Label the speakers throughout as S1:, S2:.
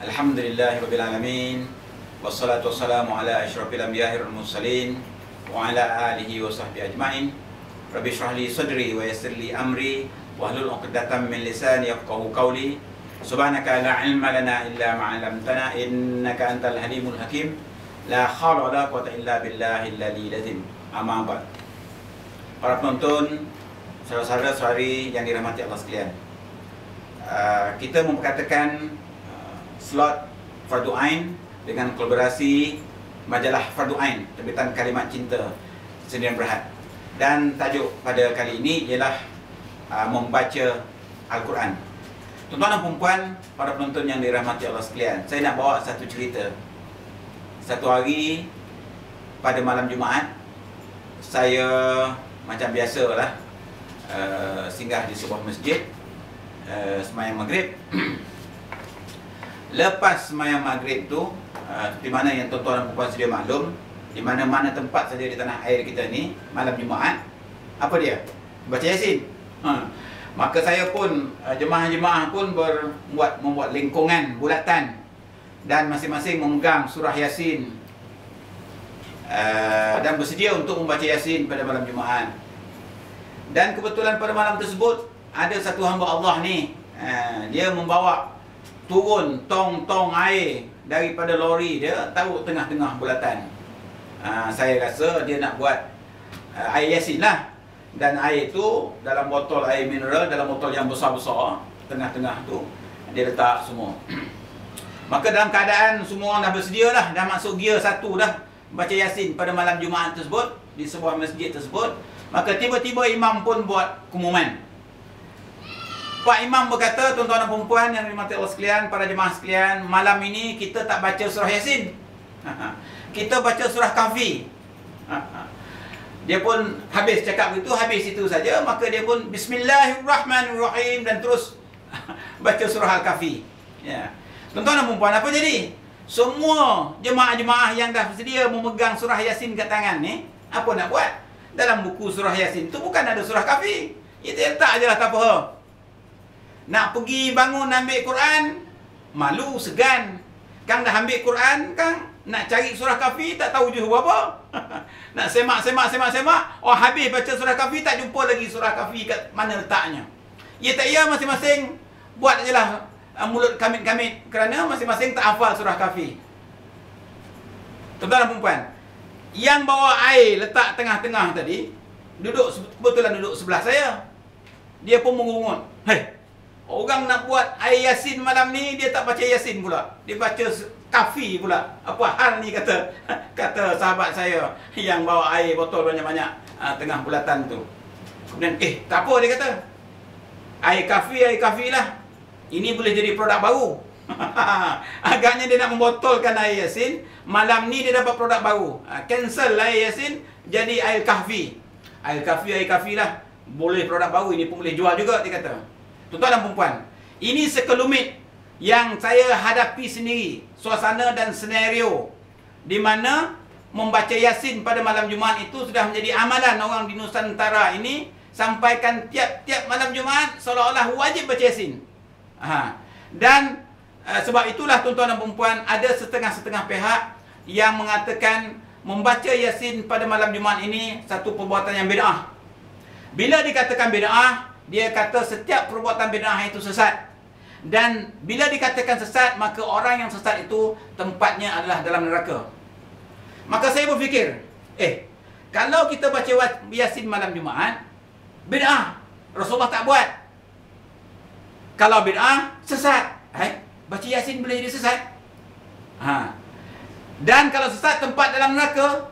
S1: Alhamdulillahirabbil alamin. Wassalatu wassalamu ala asyrafil anbiya'i wal mursalin wa ala alihi wa sahbihi ajmain. Rabbi shrah li sadri wa yassir li amri wa hlul 'uqdatam min lisani yafqahu qawli. Subhanaka la ilma lana illa ma 'allamtana innaka antal halimul hakim. La haula wa la quwwata illa billahil aliyyil azim. Amma ba'd. Para penonton, saudara-saudari yang dirahmati Allah sekalian, kita memperkatakan slot Fardu Ain dengan kolaborasi majalah Fardu Ain terbitan Kalimat Cinta Sendirian Berhad, dan tajuk pada kali ini ialah membaca Al-Quran. Tuan-tuan dan puan, para penonton yang dirahmati Allah sekalian, saya nak bawa satu cerita. Satu hari pada malam Jumaat, saya macam biasalah singgah di sebuah masjid, sembahyang maghrib. Lepas sembahyang maghrib tu, di mana yang tuan-tuan dan puan sedia maklum, di mana-mana tempat saja di tanah air kita ni, malam Jumaat, apa dia? Baca Yasin. Maka saya pun, jemaah-jemaah pun membuat lingkungan bulatan, dan masing-masing memegang surah Yasin, dan bersedia untuk membaca Yasin pada malam Jumaat. Dan kebetulan pada malam tersebut ada satu hamba Allah ni, dia membawa turun tong-tong air daripada lori dia, taruh tengah-tengah bulatan. Saya rasa dia nak buat air Yasin lah. Dan air tu dalam botol air mineral, dalam botol yang besar-besar, tengah-tengah tu dia letak semua. Maka dalam keadaan semua dah bersedia lah, dah masuk gear satu dah baca Yasin pada malam Jumaat tersebut di sebuah masjid tersebut, maka tiba-tiba imam pun buat pengumuman. Pak Imam berkata, tuan-tuan dan puan yang dirahmati Allah sekalian, para jemaah sekalian, malam ini kita tak baca surah Yasin. Kita baca surah Kahfi. Dia pun habis cakap begitu, habis itu saja, maka dia pun Bismillahirrahmanirrahim dan terus baca surah Al-Kahfi. Ya. Tuan-tuan dan puan, apa jadi? Semua jemaah-jemaah yang dah sedia memegang surah Yasin kat tangan ni, apa nak buat? Dalam buku surah Yasin tu bukan ada surah Kahfi. Kita letak je lah, tak apa. Nak pergi bangun ambil Quran, malu, segan. Kang dah ambil Quran, Kang nak cari surah Kahfi, tak tahu juz apa. Nak semak. Oh, habis baca surah Kahfi, tak jumpa lagi surah Kahfi kat mana letaknya. Ya tak ya, masing-masing buat je lah mulut kamit-kamit, kerana masing-masing tak hafal surah Kahfi. Tuan-tuan dan puan, yang bawa air letak tengah-tengah tadi, kebetulan duduk sebelah saya. Dia pun mengungut. Hei, orang nak buat air Yasin malam ni, dia tak baca Yasin pula, dia baca Kahfi pula. Apa hal ni, kata sahabat saya yang bawa air botol banyak-banyak tengah bulatan tu. Kemudian, tak apa, dia kata, air Kahfi lah. Ini boleh jadi produk baru. Agaknya dia nak membotolkan air Yasin. Malam ni dia dapat produk baru. Cancel air Yasin, jadi air Kahfi. Air Kahfi lah. Boleh produk baru, ini pun boleh jual juga, dia kata. Tuan-tuan dan puan, ini sekelumit yang saya hadapi sendiri, suasana dan senario di mana membaca Yasin pada malam Jumaat itu sudah menjadi amalan orang di Nusantara ini, sampaikan tiap-tiap malam Jumaat seolah-olah wajib baca Yasin. Dan sebab itulah tuan-tuan dan puan, ada setengah-setengah pihak yang mengatakan membaca Yasin pada malam Jumaat ini satu perbuatan yang bid'ah. Bila dikatakan bid'ah, dia kata setiap perbuatan bid'ah itu sesat. Dan bila dikatakan sesat, maka orang yang sesat itu tempatnya adalah dalam neraka. Maka saya berfikir, kalau kita baca Yasin malam Jumaat, bid'ah, Rasulullah tak buat. Kalau bid'ah, sesat. Baca Yasin boleh jadi sesat. Dan kalau sesat, tempat dalam neraka.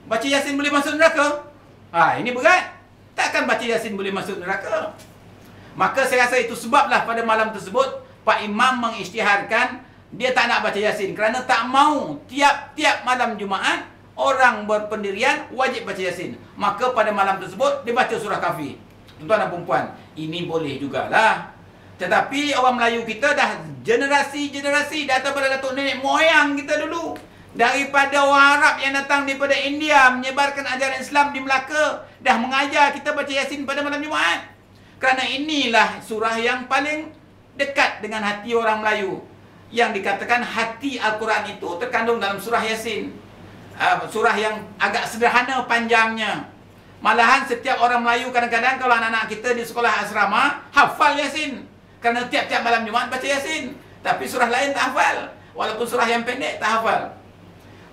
S1: Baca Yasin boleh masuk neraka. Ini berat. Takkan baca Yasin boleh masuk neraka. Maka saya rasa itu sebablah pada malam tersebut Pak Imam mengisytiharkan dia tak nak baca Yasin, kerana tak mau tiap-tiap malam Jumaat orang berpendirian wajib baca Yasin. Maka pada malam tersebut dia baca surah Kahfi. Tuan-tuan dan puan, ini boleh jugalah. Tetapi orang Melayu kita dah generasi-generasi daripada datuk nenek moyang kita dulu, daripada orang Arab yang datang daripada India menyebarkan ajaran Islam di Melaka, dah mengajar kita baca Yasin pada malam Jumaat. Kerana inilah surah yang paling dekat dengan hati orang Melayu. yang dikatakan hati Al-Quran itu terkandung dalam surah Yasin. Surah yang agak sederhana panjangnya. Malahan setiap orang Melayu kadang-kadang kalau anak-anak kita di sekolah asrama hafal Yasin. Kerana tiap-tiap malam Jumaat baca Yasin. Tapi surah lain tak hafal. Walaupun surah yang pendek tak hafal.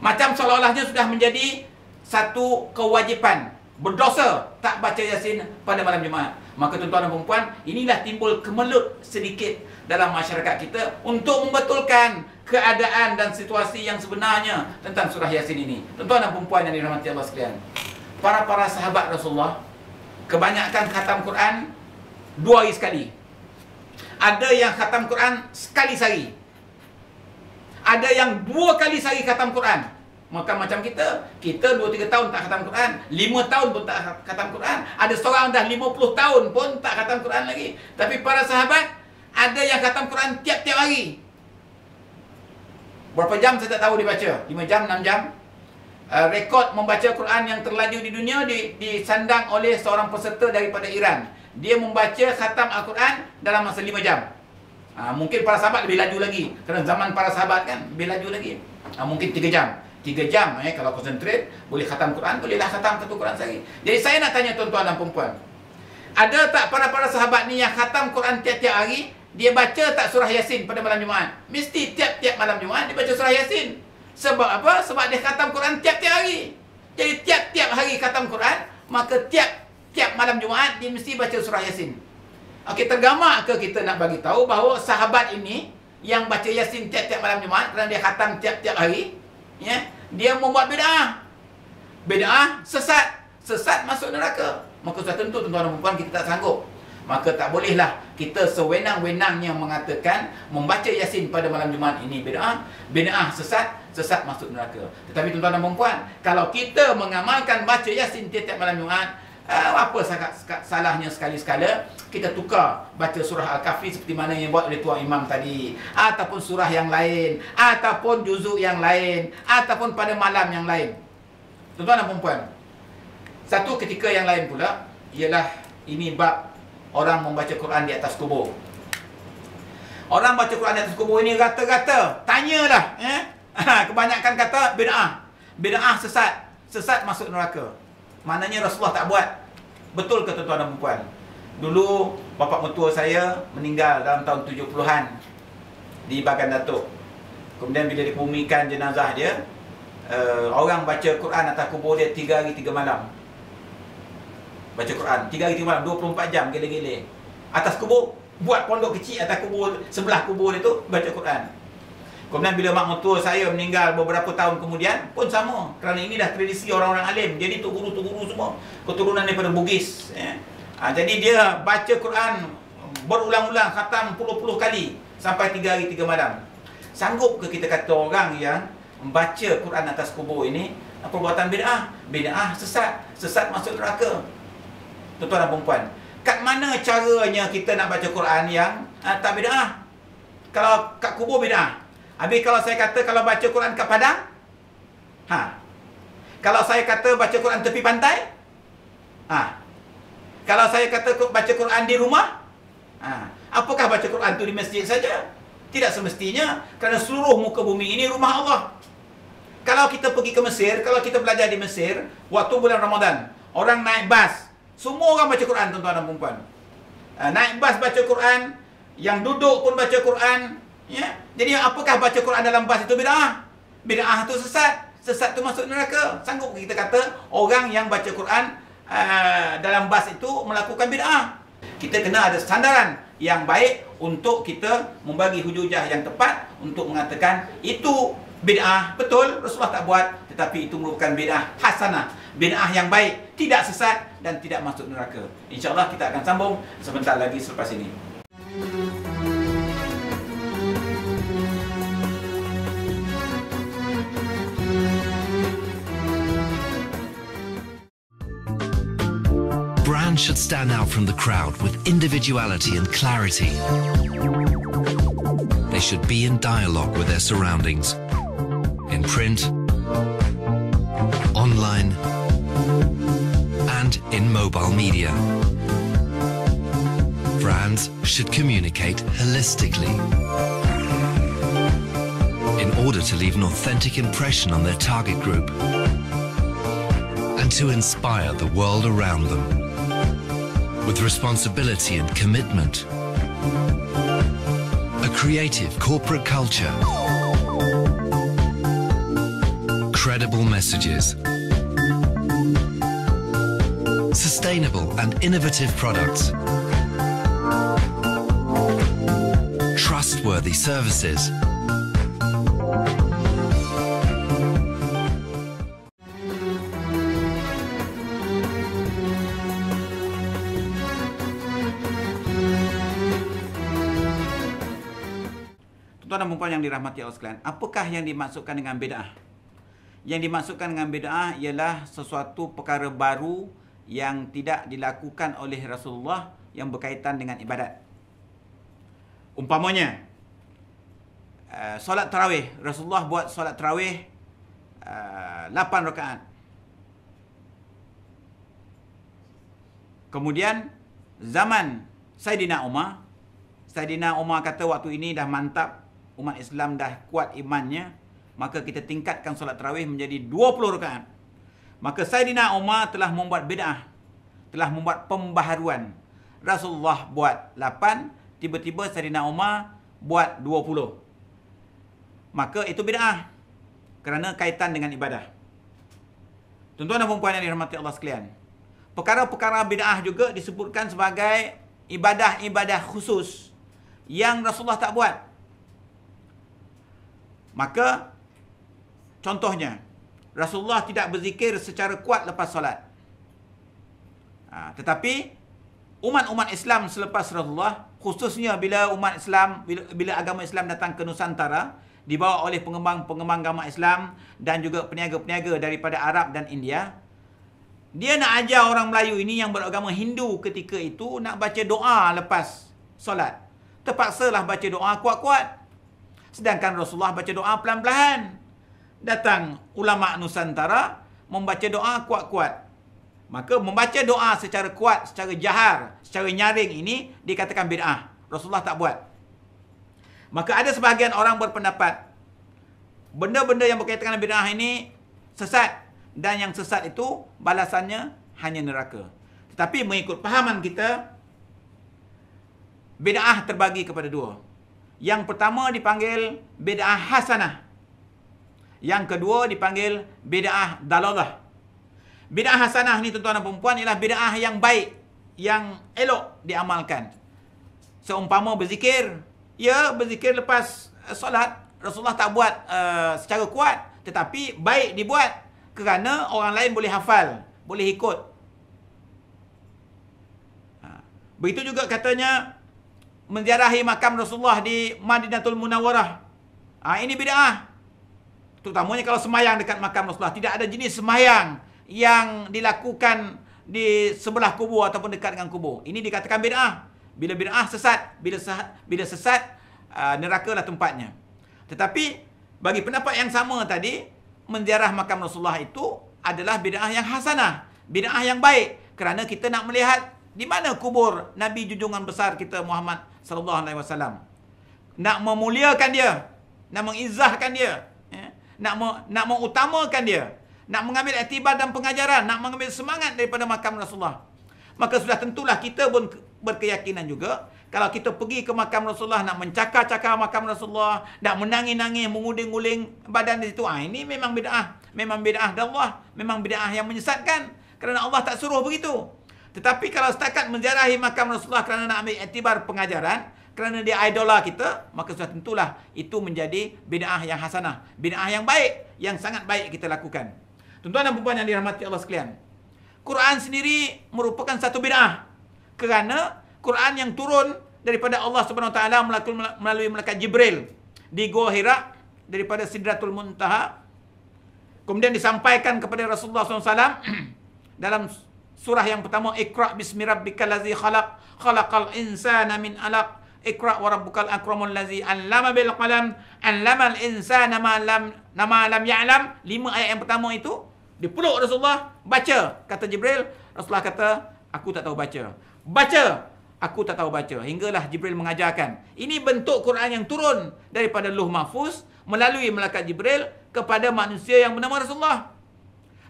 S1: Macam seolah-olahnya sudah menjadi satu kewajipan. Berdosa tak baca Yasin pada malam Jumaat. Maka tuan-tuan dan perempuan, inilah timbul kemelut sedikit dalam masyarakat kita untuk membetulkan keadaan dan situasi yang sebenarnya tentang surah Yasin ini. Tuan-tuan dan perempuan yang dirahmati Allah sekalian, para sahabat Rasulullah kebanyakan khatam Quran 2 hari sekali. Ada yang khatam Quran sekali sehari. Ada yang 2 kali sehari khatam Quran. Maka macam kita 2-3 tahun tak khatam Quran, 5 tahun pun tak khatam Quran. Ada seorang dah 50 tahun pun tak khatam Quran lagi. Tapi para sahabat ada yang khatam Quran tiap-tiap hari. Berapa jam saya tak tahu dia baca, 5 jam, 6 jam. Rekod membaca Quran yang terlaju di dunia disandang oleh seorang peserta daripada Iran. Dia membaca khatam Al-Quran dalam masa 5 jam. Mungkin para sahabat lebih laju lagi. Kerana zaman para sahabat kan lebih laju lagi. Mungkin 3 jam. 3 jam kalau konsentrate, boleh khatam Quran, bolehlah khatam satu Quran sehari. Jadi saya nak tanya tuan-tuan dan perempuan, ada tak para sahabat ni yang khatam Quran tiap-tiap hari? Dia baca tak surah Yasin pada malam Jumaat? Mesti tiap-tiap malam Jumaat dia baca surah Yasin. Sebab apa? Sebab dia khatam Quran tiap-tiap hari. Jadi tiap-tiap hari khatam Quran, maka tiap malam Jumaat dia mesti baca surah Yasin. Okey, tergamak ke kita nak bagi tahu bahawa sahabat ini yang baca Yasin tiap-tiap malam Jumaat kerana dia khatam tiap-tiap hari, ya, dia membuat bid'ah. Bid'ah sesat masuk neraka. Maka sudah tentu tuan-tuan dan perempuan kita tak sanggup. Maka tak bolehlah kita sewenang-wenangnya mengatakan membaca Yasin pada malam Jumaat ini bid'ah, sesat masuk neraka. Tetapi tuan-tuan dan perempuan, kalau kita mengamalkan baca Yasin tiap-tiap malam Jumaat, apa salahnya sekali-sekala kita tukar baca surah Al-Kahfi seperti mana yang buat oleh Tuan Imam tadi, ataupun surah yang lain, ataupun juzuk yang lain, ataupun pada malam yang lain. Tuan-tuan dan perempuan, satu ketika yang lain pula ialah ini bab orang membaca Quran di atas kubur. Orang baca Quran di atas kubur ini rata-rata tanyalah, kebanyakan kata bid'ah sesat masuk neraka. Maknanya Rasulullah tak buat. Betul ke tuan-tuan dan perempuan? Dulu bapa mertua saya meninggal dalam tahun 70-an di Bagan Datuk. Kemudian bila dikebumikan jenazah dia, orang baca Quran atas kubur dia 3 hari 3 malam. Baca Quran 3 hari 3 malam, 24 jam gele-gele. Atas kubur, buat pondok kecil atas kubur, sebelah kubur dia tu baca Quran. Kemudian bila mak mertua saya meninggal beberapa tahun kemudian pun sama. Kerana ini dah tradisi orang-orang alim. Jadi tu guru semua keturunan daripada Bugis, ya. Jadi dia baca Quran berulang-ulang, khatam puluh-puluh kali sampai 3 hari 3 malam. Sanggup ke kita kata orang yang membaca Quran atas kubur ini perbuatan bid'ah, sesat masuk neraka? Tuan-tuan dan perempuan, kat mana caranya kita nak baca Quran yang tak bid'ah? Kalau kat kubur bid'ah. Habis kalau saya kata kalau baca Quran kat padang, kalau saya kata baca Quran tepi pantai, kalau saya kata baca Quran di rumah, apakah baca Quran tu di masjid saja? Tidak semestinya, kerana seluruh muka bumi ini rumah Allah. Kalau kita pergi ke Mesir, kalau kita belajar di Mesir, waktu bulan Ramadan, orang naik bas, semua orang baca Quran, tuan-tuan dan perempuan. Naik bas baca Quran, yang duduk pun baca Quran, ya. Jadi apakah baca Quran dalam bas itu bid'ah? Bid'ah tu sesat tu masuk neraka. Sanggup kita kata orang yang baca Quran dalam bas itu melakukan bid'ah? Kita kena ada sandaran yang baik untuk kita membagi hujujah yang tepat untuk mengatakan itu bid'ah. Betul, Rasulullah tak buat, tetapi itu merupakan bid'ah hasanah, bid'ah yang baik, tidak sesat dan tidak masuk neraka. InsyaAllah kita akan sambung sebentar lagi selepas ini.
S2: Brands should stand out from the crowd with individuality and clarity. They should be in dialogue with their surroundings, in print, online, and in mobile media. Brands should communicate holistically. order to leave an authentic impression on their target group and to inspire the world around them. With responsibility and commitment, a creative corporate culture, credible messages, sustainable and innovative products, trustworthy services,
S1: Tuan dan puan yang dirahmati Allah sekalian, apakah yang dimaksudkan dengan bid'ah? Yang dimaksudkan dengan bid'ah ialah sesuatu perkara baru yang tidak dilakukan oleh Rasulullah yang berkaitan dengan ibadat. Umpamanya, solat tarawih. Rasulullah buat solat tarawih 8 rakaat. Kemudian, zaman Saidina Umar kata waktu ini dah mantap, umat Islam dah kuat imannya, maka kita tingkatkan solat tarawih menjadi 20 rakaat. Maka Saidina Umar telah membuat bid'ah, telah membuat pembaharuan. Rasulullah buat 8, tiba-tiba Saidina Umar buat 20. Maka itu bid'ah kerana kaitan dengan ibadah. Tuan-tuan dan puan yang dirahmati Allah sekalian, perkara-perkara bid'ah juga disebutkan sebagai ibadah-ibadah khusus yang Rasulullah tak buat. Maka contohnya, Rasulullah tidak berzikir secara kuat lepas solat. Tetapi umat-umat Islam selepas Rasulullah, khususnya bila umat Islam, bila agama Islam datang ke Nusantara, dibawa oleh pengembang-pengembang agama Islam dan juga peniaga-peniaga daripada Arab dan India, dia nak ajar orang Melayu ini yang beragama Hindu ketika itu nak baca doa lepas solat. Terpaksalah baca doa kuat-kuat. Sedangkan Rasulullah baca doa pelan-pelan. Datang ulama Nusantara membaca doa kuat-kuat. Maka membaca doa secara kuat, secara jahar, secara nyaring ini dikatakan bid'ah. Rasulullah tak buat. Maka ada sebahagian orang berpendapat benda-benda yang berkaitan dengan bid'ah ini sesat, dan yang sesat itu balasannya hanya neraka. Tetapi mengikut pahaman kita, bid'ah terbagi kepada dua. Yang pertama dipanggil bid'ah hasanah. Yang kedua dipanggil bid'ah dalalah. Bid'ah hasanah ni tuan-tuan dan puan ialah bid'ah yang baik, yang elok diamalkan. Seumpama berzikir, ya berzikir lepas solat, Rasulullah tak buat secara kuat, tetapi baik dibuat kerana orang lain boleh hafal, boleh ikut. Begitu juga katanya menziarahi makam Rasulullah di Madinatul Munawwarah. Ini bid'ah. Terutamanya kalau semayang dekat makam Rasulullah. Tidak ada jenis semayang yang dilakukan di sebelah kubur ataupun dekat dengan kubur. Ini dikatakan bid'ah. Bila bid'ah sesat. Bila sesat, nerakalah tempatnya. Tetapi bagi pendapat yang sama tadi, menziarah makam Rasulullah itu adalah bid'ah yang hasanah. Bid'ah yang baik. Kerana kita nak melihat di mana kubur Nabi junjungan besar kita Muhammad sallallahu alaihi wasallam. Nak memuliakan dia, nak mengizzahkan dia, nak mengutamakan dia, nak mengambil iktibar dan pengajaran, nak mengambil semangat daripada makam Rasulullah. Maka sudah tentulah kita pun berkeyakinan juga, kalau kita pergi ke makam Rasulullah, nak mencakar-cakar makam Rasulullah, nak menangis-nangis, menguling-uling badan di situ, ini memang bid'ah. Memang bid'ah Allah, memang bid'ah yang menyesatkan, kerana Allah tak suruh begitu. Tetapi kalau setakat menziarahi makam Rasulullah kerana nak ambil iktibar pengajaran, kerana dia idola kita, maka sudah tentulah itu menjadi bid'ah yang hasanah. Bid'ah yang baik, yang sangat baik kita lakukan. Tuan-tuan dan puan yang dirahmati Allah sekalian, Quran sendiri merupakan satu bid'ah. Kerana Quran yang turun daripada Allah Subhanahu Wa Taala melalui malaikat Jibril di Gua Hira daripada Sidratul Muntaha, kemudian disampaikan kepada Rasulullah SAW dalam surah yang pertama, Iqra bismi rabbikal ladzi khalaq, khalaqal insana min 'alaq, Iqra wa rabbukal akramul ladzi 'allama bil qalam, 'allamal insana ma lam ya'lam. 5 ayat yang pertama itu dipeluk Rasulullah, baca. Kata Jibril, Rasulullah kata, aku tak tahu baca. Baca, aku tak tahu baca. Hinggalah Jibril mengajarkan. Ini bentuk Quran yang turun daripada Lauh Mahfuz melalui malaikat Jibril kepada manusia yang bernama Rasulullah.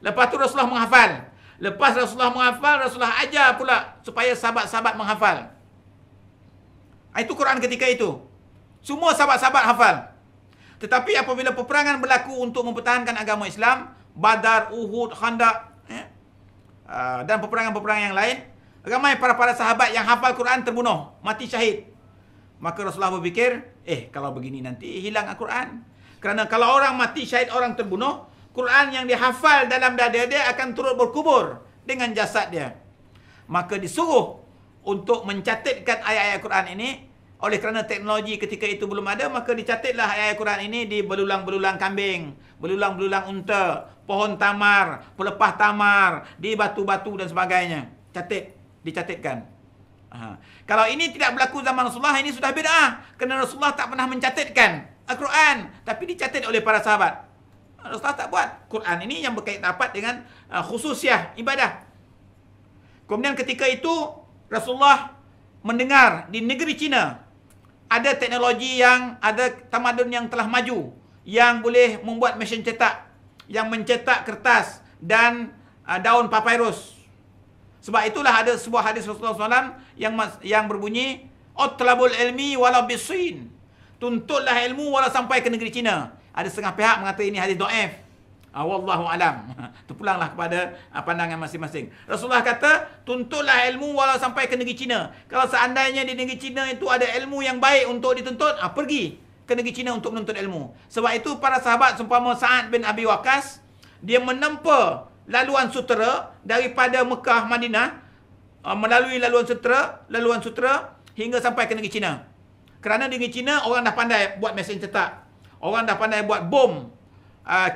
S1: Lepas tu Rasulullah menghafal. Lepas Rasulullah menghafal, Rasulullah ajar pula supaya sahabat-sahabat menghafal. Itu Quran ketika itu. Semua sahabat-sahabat hafal. Tetapi apabila peperangan berlaku untuk mempertahankan agama Islam, Badar, Uhud, Khandaq, dan peperangan-peperangan yang lain, ramai para sahabat yang hafal Quran terbunuh, mati syahid. Maka Rasulullah berfikir, kalau begini nanti hilang Al-Quran. Kerana kalau orang mati syahid, orang terbunuh, Quran yang dihafal dalam dada dia akan turut berkubur dengan jasad dia. Maka disuruh untuk mencatatkan ayat-ayat Quran ini. Oleh kerana teknologi ketika itu belum ada, maka dicatatlah ayat-ayat Quran ini di belulang-belulang kambing, belulang-belulang unta, pohon tamar, pelepah tamar, di batu-batu dan sebagainya. Dicatatkan. Kalau ini tidak berlaku zaman Rasulullah, ini sudah bid'ah. Kerana Rasulullah tak pernah mencatatkan Al-Quran, tapi dicatat oleh para sahabat. Rasulullah tak buat. Quran ini yang berkaitan rapat dengan khususiah ibadah. Kemudian ketika itu Rasulullah mendengar di negeri China ada teknologi ada tamadun yang telah maju, yang boleh membuat mesin cetak, yang mencetak kertas dan daun papyrus. Sebab itulah ada sebuah hadis Rasulullah SAW yang berbunyi, "Utlabul ilmi walau bisin." Tuntutlah ilmu walau sampai ke negeri China. Ada setengah pihak mengata ini hadis dhaif. Wallahu alam. Terpulanglah kepada pandangan masing-masing. Rasulullah kata, tuntutlah ilmu walau sampai ke negeri China. Kalau seandainya di negeri China itu ada ilmu yang baik untuk dituntut, pergi ke negeri China untuk menuntut ilmu. Sebab itu para sahabat seumpama Sa'ad bin Abi Waqqas, dia menempa laluan sutera daripada Mekah, Madinah, melalui laluan sutera hingga sampai ke negeri China. Kerana di negeri China orang dah pandai buat mesin cetak. Orang dah pandai buat bom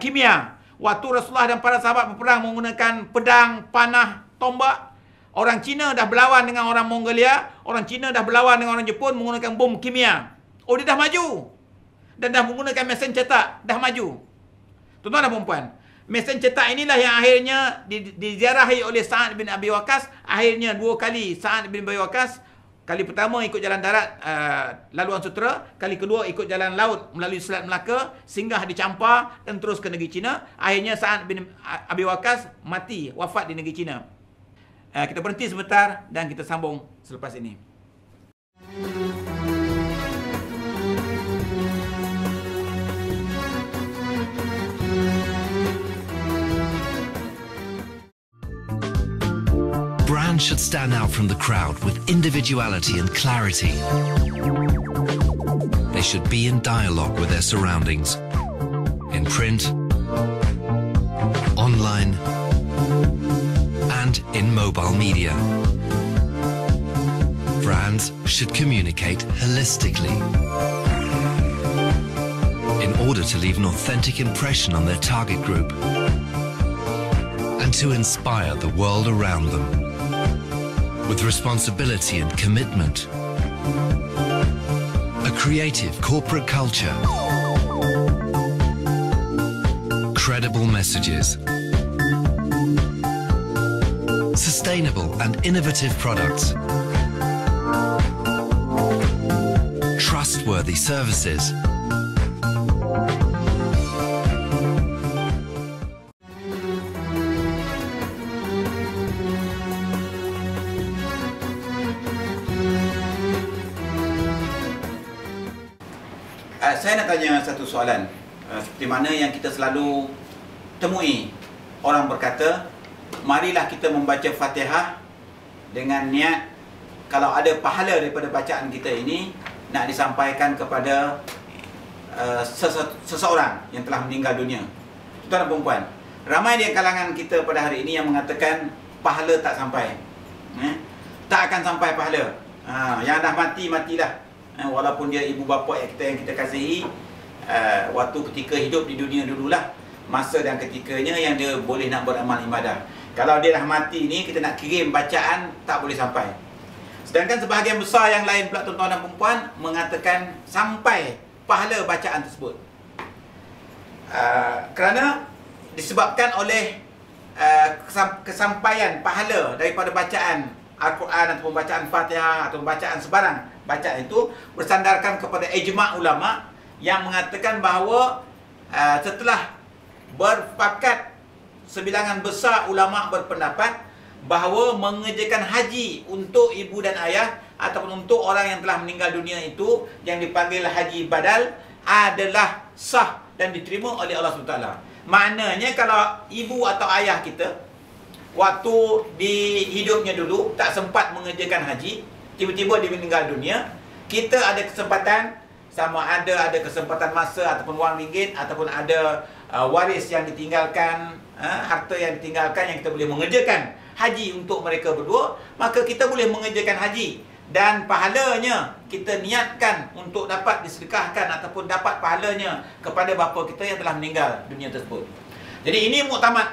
S1: kimia. Waktu Rasulullah dan para sahabat berperang menggunakan pedang, panah, tombak, orang Cina dah berlawan dengan orang Mongolia, orang Cina dah berlawan dengan orang Jepun menggunakan bom kimia. Dia dah maju. Dan dah menggunakan mesin cetak, dah maju. Tuan-tuan dan puan-puan, mesin cetak inilah yang akhirnya diziarahi oleh Sa'ad bin Abi Waqqas. Akhirnya 2 kali Sa'ad bin Abi Waqqas. Kali pertama ikut jalan darat, laluan sutera. Kali kedua ikut jalan laut melalui Selat Melaka, singgah di Champa dan terus ke negeri China. Akhirnya Sa'ad bin Abi Waqqas mati, wafat di negeri China. Kita berhenti sebentar dan kita sambung selepas ini.
S2: Brands should stand out from the crowd with individuality and clarity. They should be in dialogue with their surroundings, in print, online, and in mobile media. Brands should communicate holistically in order to leave an authentic impression on their target group and to inspire the world around them. With responsibility and commitment, a creative corporate culture, credible messages, sustainable and innovative products, trustworthy services,
S1: saya nak tanya satu soalan. Seperti mana yang kita selalu temui, orang berkata, marilah kita membaca Fatihah dengan niat kalau ada pahala daripada bacaan kita ini nak disampaikan kepada seseorang yang telah meninggal dunia. Tuan dan perempuan, ramai di kalangan kita pada hari ini yang mengatakan pahala tak sampai, tak akan sampai pahala. Yang dah mati, matilah. Walaupun dia ibu bapa yang kita kasihi, waktu ketika hidup di dunia dululah masa dan ketikanya yang dia boleh nak beramal ibadah. Kalau dia dah mati ni, kita nak kirim bacaan tak boleh sampai. Sedangkan sebahagian besar yang lain pula tuan-tuan dan perempuan mengatakan sampai pahala bacaan tersebut. Kerana disebabkan oleh kesampaian pahala daripada bacaan Al-Quran ataupun bacaan Fatihah atau bacaan sebarang bacaan itu bersandarkan kepada ijma' ulama yang mengatakan bahawa setelah berpakat sebilangan besar ulama berpendapat bahawa mengerjakan haji untuk ibu dan ayah ataupun untuk orang yang telah meninggal dunia itu yang dipanggil haji badal adalah sah dan diterima oleh Allah SWT. Maknanya kalau ibu atau ayah kita waktu di hidupnya dulu tak sempat mengerjakan haji, tiba-tiba dia meninggal dunia, kita ada kesempatan, sama ada kesempatan masa ataupun wang ringgit ataupun ada waris yang ditinggalkan, harta yang ditinggalkan yang kita boleh mengerjakan haji untuk mereka berdua, maka kita boleh mengerjakan haji dan pahalanya kita niatkan untuk dapat disedekahkan ataupun dapat pahalanya kepada bapa kita yang telah meninggal dunia tersebut. Jadi ini muktamad,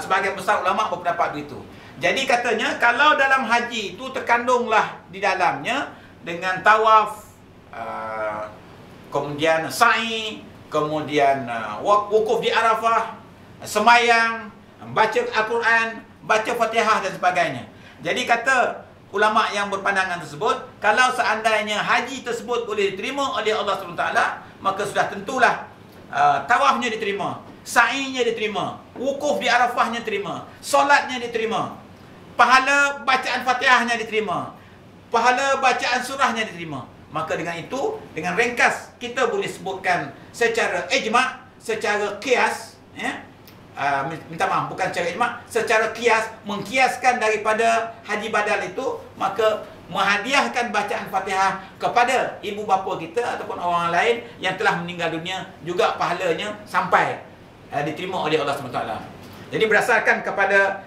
S1: sebahagian besar ulama berpendapat begitu. Jadi katanya kalau dalam haji itu terkandunglah di dalamnya dengan tawaf, kemudian sa'i, kemudian wukuf di Arafah, semayang, baca Al-Quran, baca Fatihah dan sebagainya. Jadi kata ulama yang berpandangan tersebut, kalau seandainya haji tersebut boleh diterima oleh Allah SWT, maka sudah tentulah tawafnya diterima, sa'inya diterima, wukuf di Arafahnya diterima, solatnya diterima, pahala bacaan Fatihahnya diterima, pahala bacaan surahnya diterima. Maka dengan itu, dengan ringkas, kita boleh sebutkan secara ijma', secara qiyas, minta maaf, bukan secara ijma', secara qiyas, mengkiaskan daripada haji badal itu, maka menghadiahkan bacaan Fatihah kepada ibu bapa kita ataupun orang lain yang telah meninggal dunia juga pahalanya sampai diterima oleh Allah SWT. Jadi berdasarkan kepada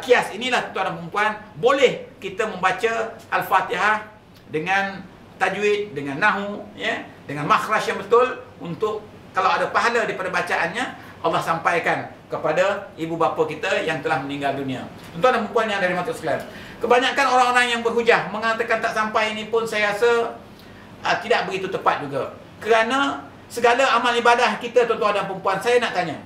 S1: qiyas inilah tuan dan perempuan, boleh kita membaca Al-Fatihah dengan tajwid, dengan nahu, ya, dengan makhraj yang betul, untuk kalau ada pahala daripada bacaannya, Allah sampaikan kepada ibu bapa kita yang telah meninggal dunia. Tuan dan perempuan yang dari mata sekalian, kebanyakan orang-orang yang berhujah mengatakan tak sampai ini pun saya rasa tidak begitu tepat juga. Kerana segala amal ibadah kita, tuan-tuan dan perempuan, saya nak tanya,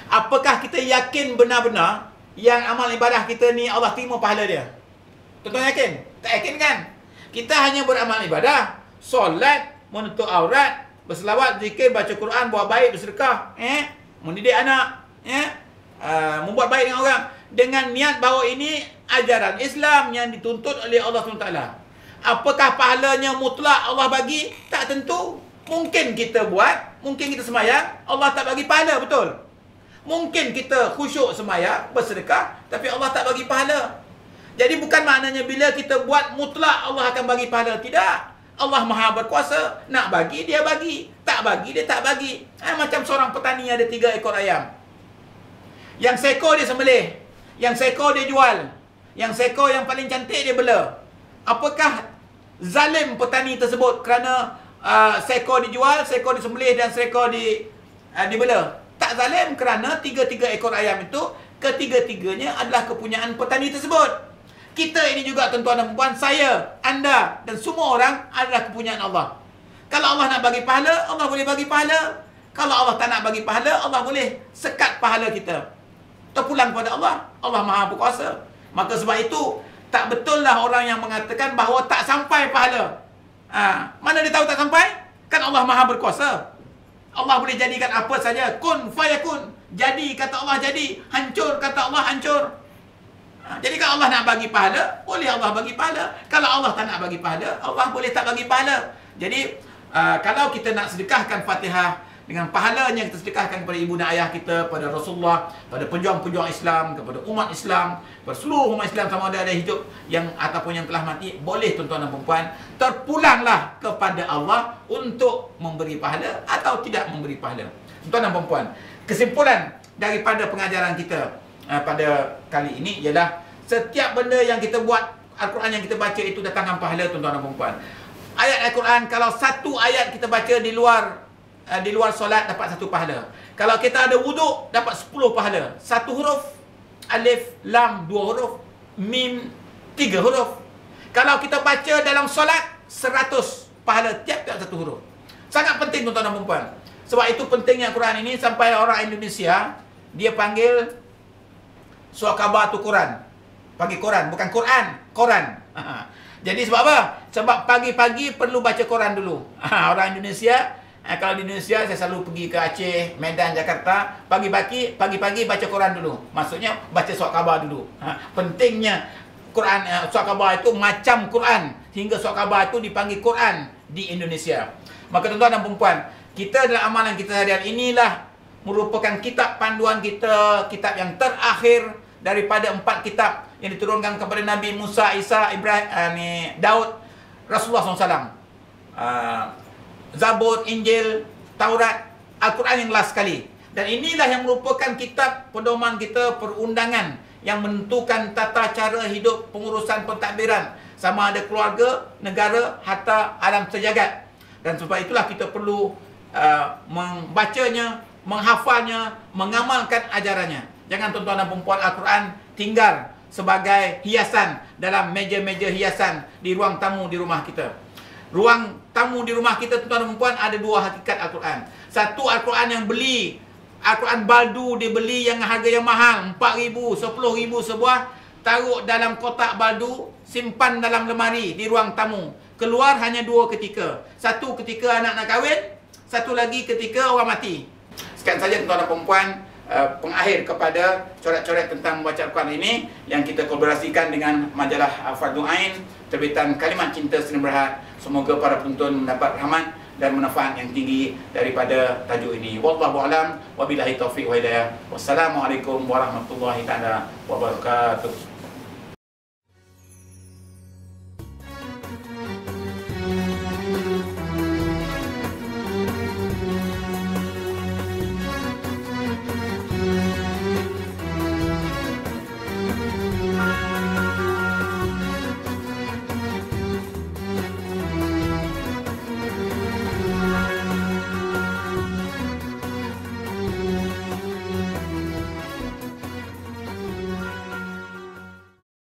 S1: apakah kita yakin benar-benar yang amal ibadah kita ni Allah terima pahala dia? Tuan-tuan yakin? Tak yakin kan? Kita hanya beramal ibadah, solat, menutup aurat, berselawat, zikir, baca Quran, buat baik, bersedekah, mendidik anak, membuat baik dengan orang, dengan niat bahawa ini ajaran Islam yang dituntut oleh Allah SWT. Apakah pahalanya mutlak Allah bagi? Tak tentu. Mungkin kita buat, mungkin kita semayang, Allah tak bagi pahala, betul? Mungkin kita khusyuk semayang, bersedekah, tapi Allah tak bagi pahala. Jadi bukan maknanya bila kita buat mutlak Allah akan bagi pahala. Tidak. Allah Maha berkuasa. Nak bagi, dia bagi. Tak bagi, dia tak bagi. Macam seorang petani ada 3 ekor ayam. Yang seekor dia sembelih, yang seekor dia jual, yang seekor yang paling cantik dia bela. Apakah zalim petani tersebut kerana seekor dijual, seekor disembelih dan seekor dibela? Tak zalim, kerana 3 ekor ayam itu ketiga-tiganya adalah kepunyaan petani tersebut. Kita ini juga, tuan-tuan dan perempuan, saya, anda dan semua orang adalah kepunyaan Allah. Kalau Allah nak bagi pahala, Allah boleh bagi pahala. Kalau Allah tak nak bagi pahala, Allah boleh sekat pahala kita, terpulang kepada Allah. Allah Maha berkuasa. Maka sebab itu, tak betul lah orang yang mengatakan bahawa tak sampai pahala. Mana dia tahu tak sampai? Kan Allah Maha berkuasa. Allah boleh jadikan apa saja. Kun fayakun. Jadi kata Allah jadi. Hancur kata Allah hancur. Jadi kalau Allah nak bagi pahala, boleh Allah bagi pahala. Kalau Allah tak nak bagi pahala, Allah boleh tak bagi pahala. Jadi kalau kita nak sedekahkan Fatihah dengan pahalanya kita sedekahkan kepada ibu dan ayah kita, pada Rasulullah, pada pejuang-pejuang Islam, kepada umat Islam, kepada seluruh umat Islam sama ada hidup yang ataupun yang telah mati, boleh tuan-tuan dan perempuan, terpulanglah kepada Allah untuk memberi pahala atau tidak memberi pahala. Tuan-tuan dan perempuan, kesimpulan daripada pengajaran kita pada kali ini ialah setiap benda yang kita buat, Al-Quran yang kita baca itu datangkan pahala, tuan-tuan dan perempuan. Ayat Al-Quran, kalau satu ayat kita baca di luar solat, dapat 1 pahala. Kalau kita ada wuduk, dapat 10 pahala. 1 huruf, alif, lam 2 huruf, mim 3 huruf. Kalau kita baca dalam solat, 100 pahala tiap-tiap 1 huruf. Sangat penting, tuan-tuan dan perempuan. Sebab itu pentingnya Quran ini sampai orang Indonesia dia panggil surah khabar tu Quran. Panggil Quran, bukan Quran, Quran. Jadi sebab apa? Sebab pagi-pagi perlu baca Quran dulu. Orang Indonesia Kalau di Indonesia saya selalu pergi ke Aceh, Medan, Jakarta, pagi-pagi baca Quran dulu. Maksudnya baca surat khabar dulu. Pentingnya Quran, surat khabar itu macam Quran, sehingga surat khabar itu dipanggil Quran di Indonesia. Maka tuan-tuan dan puan, kita dalam amalan kita harian inilah merupakan kitab panduan kita, kitab yang terakhir daripada 4 kitab yang diturunkan kepada Nabi Musa, Isa, Ibrahim, Daud, Rasulullah SAW. Zabur, Injil, Taurat, Al-Quran yang last sekali. Dan inilah yang merupakan kitab pedoman kita, perundangan yang menentukan tata cara hidup, pengurusan pentadbiran, sama ada keluarga, negara, harta, alam sejagat. Dan sebab itulah kita perlu membacanya, menghafalnya, mengamalkan ajarannya. Jangan tuan-tuan dan perempuan, Al-Quran tinggal sebagai hiasan dalam meja-meja hiasan di ruang tamu di rumah kita. Ruang tamu di rumah kita, tuan-tuan dan perempuan, ada 2 hakikat Al-Quran. Satu, Al-Quran yang beli, Al-Quran baldu dia beli yang harga yang mahal, 4,000, 10,000 sebuah, taruh dalam kotak baldu, simpan dalam lemari di ruang tamu. Keluar hanya 2 ketika. Satu ketika anak nak kahwin, satu lagi ketika orang mati. Sekian saja tuan-tuan dan perempuan, pengakhir kepada coret-coret tentang membaca Al-Quran ini yang kita kolaborasikan dengan majalah Fardhu Ain, terbitan Kalimat Cinta Sdn Bhd. Semoga para penonton mendapat rahmat dan manfaat yang tinggi daripada tajuk ini. Wallahu a'lam, wabillahi taufiq wa hidayah. Wassalamualaikum warahmatullahi taala wabarakatuh.